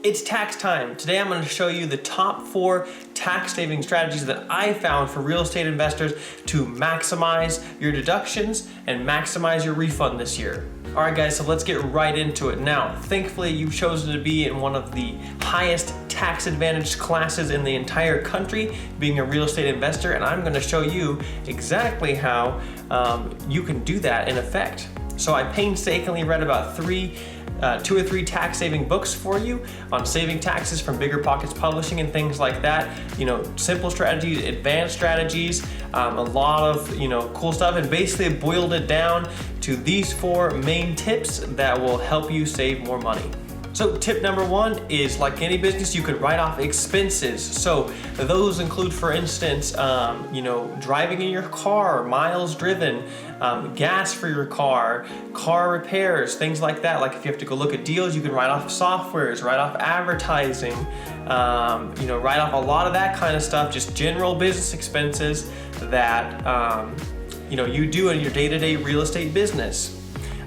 It's tax time. Today I'm going to show you the top 4 tax saving strategies that I found for real estate investors to maximize your deductions and maximize your refund this year. All right guys, so let's get right into it. Now, thankfully you've chosen to be in one of the highest tax advantage classes in the entire country, being a real estate investor, and I'm going to show you exactly how you can do that in effect. So I painstakingly read about 2 or 3 tax saving books for you on saving taxes from Bigger Pockets Publishing and things like that. You know, simple strategies, advanced strategies, a lot of, cool stuff, and basically boiled it down to these 4 main tips that will help you save more money. So tip number 1 is, like any business, you can write off expenses. So those include, for instance, driving in your car, miles driven, gas for your car repairs, things like that. Like if you have to go look at deals, you can write off softwares, write off advertising, write off a lot of that kind of stuff, just general business expenses that, you do in your day-to-day real estate business.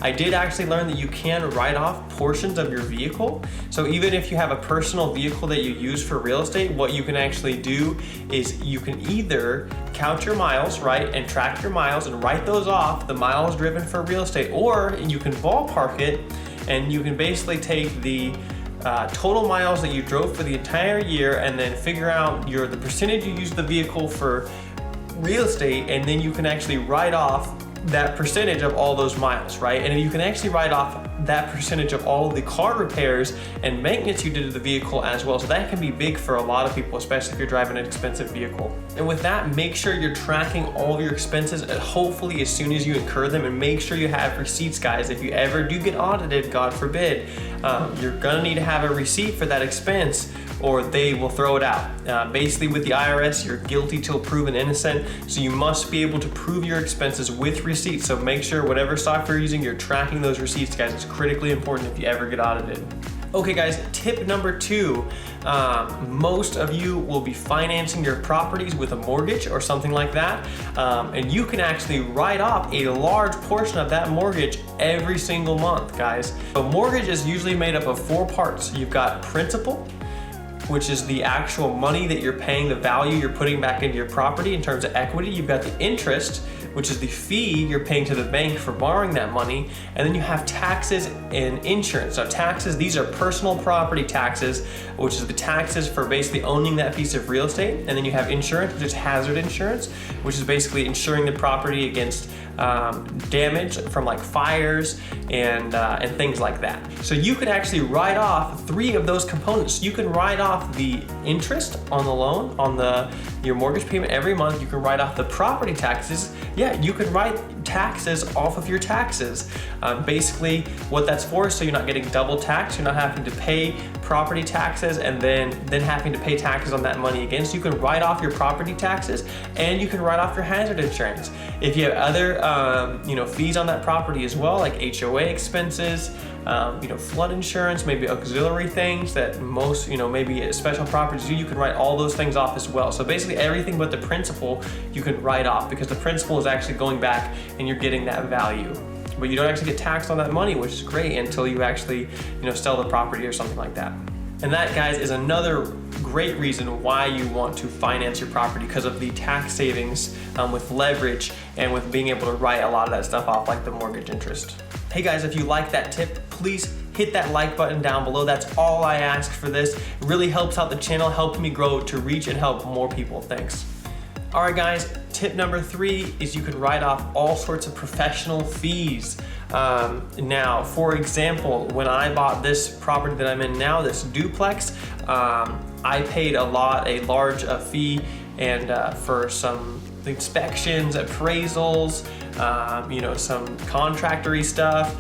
I did actually learn that you can write off portions of your vehicle. So even if you have a personal vehicle that you use for real estate, what you can actually do is you can either count your miles, right, and track your miles and write those off, the miles driven for real estate, or you can ballpark it and you can basically take the total miles that you drove for the entire year and then figure out the percentage you used the vehicle for real estate, and then you can actually write off that percentage of all those miles, right? And you can actually write off that percentage of all of the car repairs and maintenance you did to the vehicle as well. So that can be big for a lot of people, especially if you're driving an expensive vehicle. And with that, make sure you're tracking all of your expenses, and hopefully as soon as you incur them, and make sure you have receipts, guys. If you ever do get audited, God forbid, you're gonna need to have a receipt for that expense, or they will throw it out. Basically with the IRS, you're guilty till proven innocent, so you must be able to prove your expenses with receipts. So make sure whatever software you're using, you're tracking those receipts, guys. It's critically important if you ever get audited. Okay guys, tip number 2, most of you will be financing your properties with a mortgage or something like that, and you can actually write off a large portion of that mortgage every single month, guys. A mortgage is usually made up of 4 parts. You've got principal, which is the actual money that you're paying, the value you're putting back into your property in terms of equity. You've got the interest, which is the fee you're paying to the bank for borrowing that money. And then you have taxes and insurance. So taxes, these are personal property taxes, which is the taxes for basically owning that piece of real estate. And then you have insurance, which is hazard insurance, which is basically insuring the property against damage from like fires and things like that. So you could actually write off 3 of those components. You can write off the interest on the loan, on your mortgage payment every month. You can write off the property taxes. Yeah, you can write taxes off of your taxes. Basically what that's for is so you're not getting double taxed. You're not having to pay property taxes and then having to pay taxes on that money again. So you can write off your property taxes and you can write off your hazard insurance. If you have other fees on that property as well, like HOA expenses, flood insurance, maybe auxiliary things that most, maybe special properties do, you can write all those things off as well. So basically everything but the principal you can write off, because the principal is actually going back and you're getting that value. But you don't actually get taxed on that money, which is great, until you actually, sell the property or something like that. And that, guys, is another great reason why you want to finance your property, because of the tax savings with leverage and with being able to write a lot of that stuff off, like the mortgage interest. Hey guys, if you like that tip, please hit that like button down below. That's all I ask for this. It really helps out the channel, helping me grow to reach and help more people. Thanks. All right guys, tip number 3 is you can write off all sorts of professional fees. Now, for example, when I bought this property that I'm in now, this duplex, I paid a large fee and for some inspections, appraisals, some contractory stuff,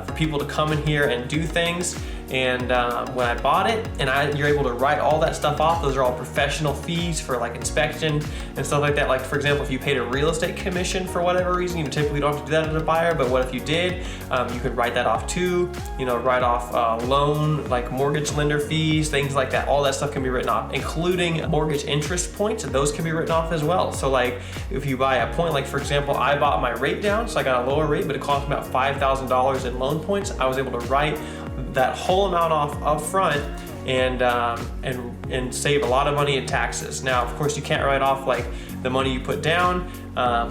for people to come in here and do things. And when I bought it, and you're able to write all that stuff off. Those are all professional fees for like inspection and stuff like that. Like for example, if you paid a real estate commission for whatever reason, you typically don't have to do that as a buyer, but what if you did? You could write that off too. Write off loan, like mortgage lender fees, things like that. All that stuff can be written off, including mortgage interest points. Those can be written off as well. So like if you buy a point, like for example, I bought my rate down, so I got a lower rate, but it cost me about $5,000 in loan points. I was able to write that whole amount off up front and save a lot of money in taxes. Now, of course, you can't write off like the money you put down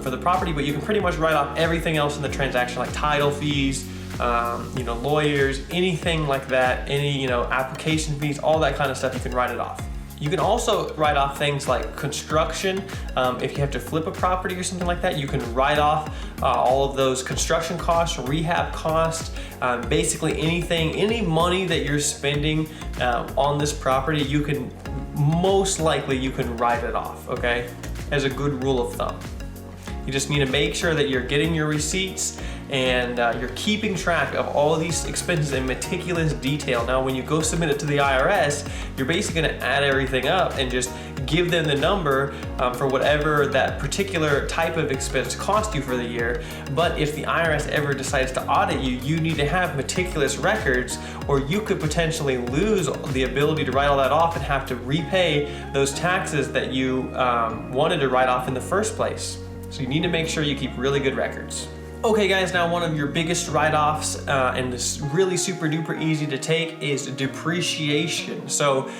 for the property, but you can pretty much write off everything else in the transaction, like title fees, lawyers, anything like that, any, application fees, all that kind of stuff, you can write it off. You can also write off things like construction. If you have to flip a property or something like that, you can write off all of those construction costs, rehab costs, basically any money that you're spending on this property, you can write it off, okay? As a good rule of thumb. You just need to make sure that you're getting your receipts and you're keeping track of all of these expenses in meticulous detail. Now, when you go submit it to the IRS, you're basically gonna add everything up and just give them the number for whatever that particular type of expense cost you for the year. But if the IRS ever decides to audit you, you need to have meticulous records, or you could potentially lose the ability to write all that off and have to repay those taxes that you wanted to write off in the first place. So you need to make sure you keep really good records. Okay guys, now one of your biggest write-offs, and this really super duper easy to take, is depreciation. So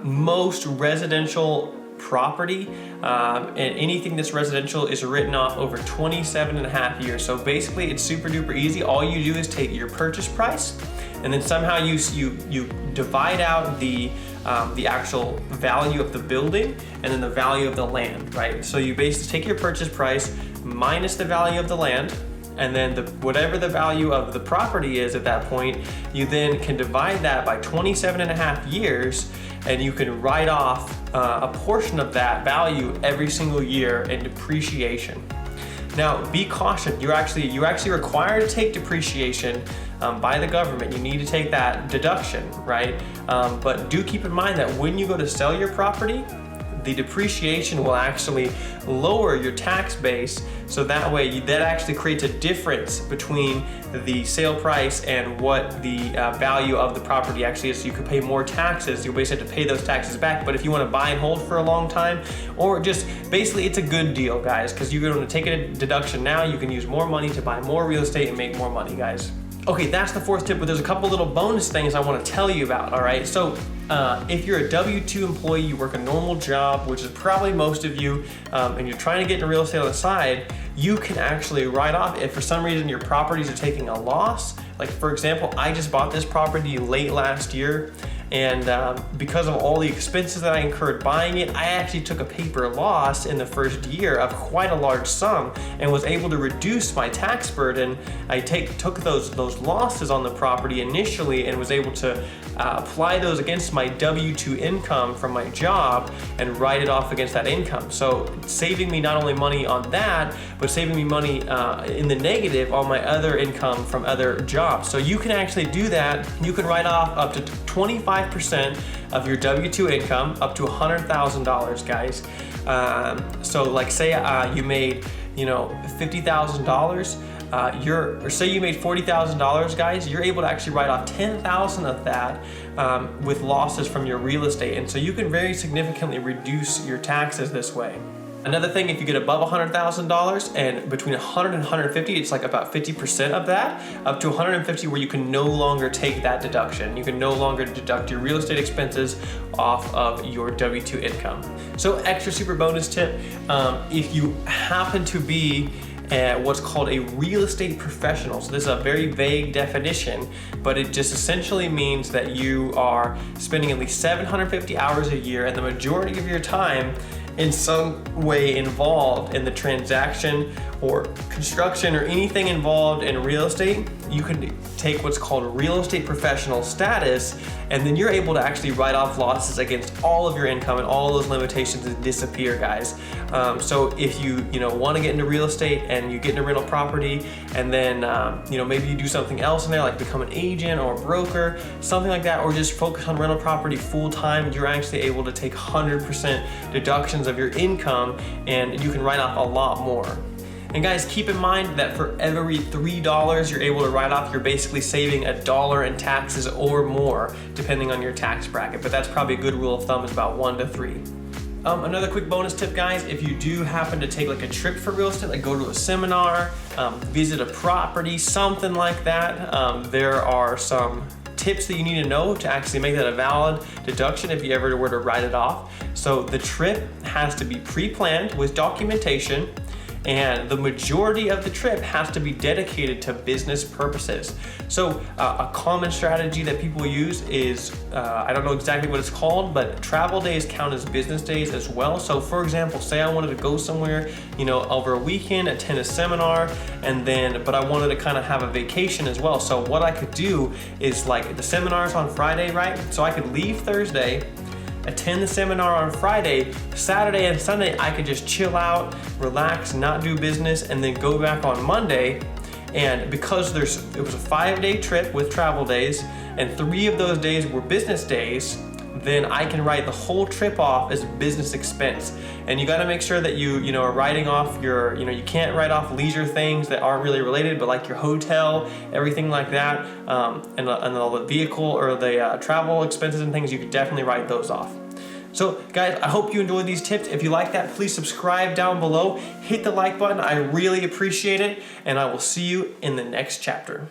most residential property and anything that's residential is written off over 27.5 years. So basically it's super duper easy. All you do is take your purchase price and then somehow you divide out the actual value of the building and then the value of the land, right? So you basically take your purchase price minus the value of the land, and then whatever the value of the property is at that point, you then can divide that by 27.5 years, and you can write off a portion of that value every single year in depreciation. Now, be cautioned. You're actually required to take depreciation by the government. You need to take that deduction, right? But do keep in mind that when you go to sell your property, the depreciation will actually lower your tax base, so that way that actually creates a difference between the sale price and what the value of the property actually is. So you could pay more taxes. You'll basically have to pay those taxes back. But if you want to buy and hold for a long time, or just basically, it's a good deal, guys, because you're going to take a deduction now. You can use more money to buy more real estate and make more money, guys. Okay, that's the fourth tip, but there's a couple little bonus things I want to tell you about, all right? So if you're a W-2 employee, you work a normal job, which is probably most of you, and you're trying to get into real estate on the side, you can actually write off if for some reason your properties are taking a loss. Like for example, I just bought this property late last year, and because of all the expenses that I incurred buying it, I actually took a paper loss in the first year of quite a large sum and was able to reduce my tax burden. I took those losses on the property initially and was able to apply those against my W-2 income from my job and write it off against that income. So saving me not only money on that, but saving me money in the negative on my other income from other jobs. So you can actually do that. You can write off up to 25% of your W-2 income, up to $100,000, guys. So like say you made $50,000, or say you made $40,000, guys, you're able to actually write off 10,000 of that with losses from your real estate. And so you can very significantly reduce your taxes this way. Another thing, if you get above $100,000 and between 100 and 150, it's like about 50% of that, up to 150 where you can no longer take that deduction. You can no longer deduct your real estate expenses off of your W-2 income. So extra super bonus tip, if you happen to be what's called a real estate professional. So this is a very vague definition, but it just essentially means that you are spending at least 750 hours a year and the majority of your time in some way involved in the transaction or construction or anything involved in real estate. You can take what's called real estate professional status, and then you're able to actually write off losses against all of your income, and all of those limitations disappear, guys. So if you want to get into real estate and you get into rental property, and then maybe you do something else in there, like become an agent or a broker, something like that, or just focus on rental property full time, you're actually able to take 100% deductions of your income, and you can write off a lot more. And guys, keep in mind that for every $3 you're able to write off, you're basically saving $1 in taxes or more, depending on your tax bracket. But that's probably a good rule of thumb, is about 1 to 3. Another quick bonus tip, guys, if you do happen to take like a trip for real estate, like go to a seminar, visit a property, something like that, there are some tips that you need to know to actually make that a valid deduction if you ever were to write it off. So the trip has to be pre-planned with documentation, and the majority of the trip has to be dedicated to business purposes. So a common strategy that people use is, I don't know exactly what it's called, but travel days count as business days as well. So for example, say I wanted to go somewhere, over a weekend, attend a seminar, but I wanted to kind of have a vacation as well. So what I could do is, like, the seminar's on Friday, right? So I could leave Thursday, attend the seminar on Friday, Saturday and Sunday I could just chill out, relax, not do business, and then go back on Monday. And because it was a 5-day trip with travel days, and 3 of those days were business days, then I can write the whole trip off as a business expense. And you gotta make sure that you are writing off your, you can't write off leisure things that aren't really related, but like your hotel, everything like that, and the vehicle or the travel expenses and things, you could definitely write those off. So guys, I hope you enjoyed these tips. If you like that, please subscribe down below. Hit the like button. I really appreciate it. And I will see you in the next chapter.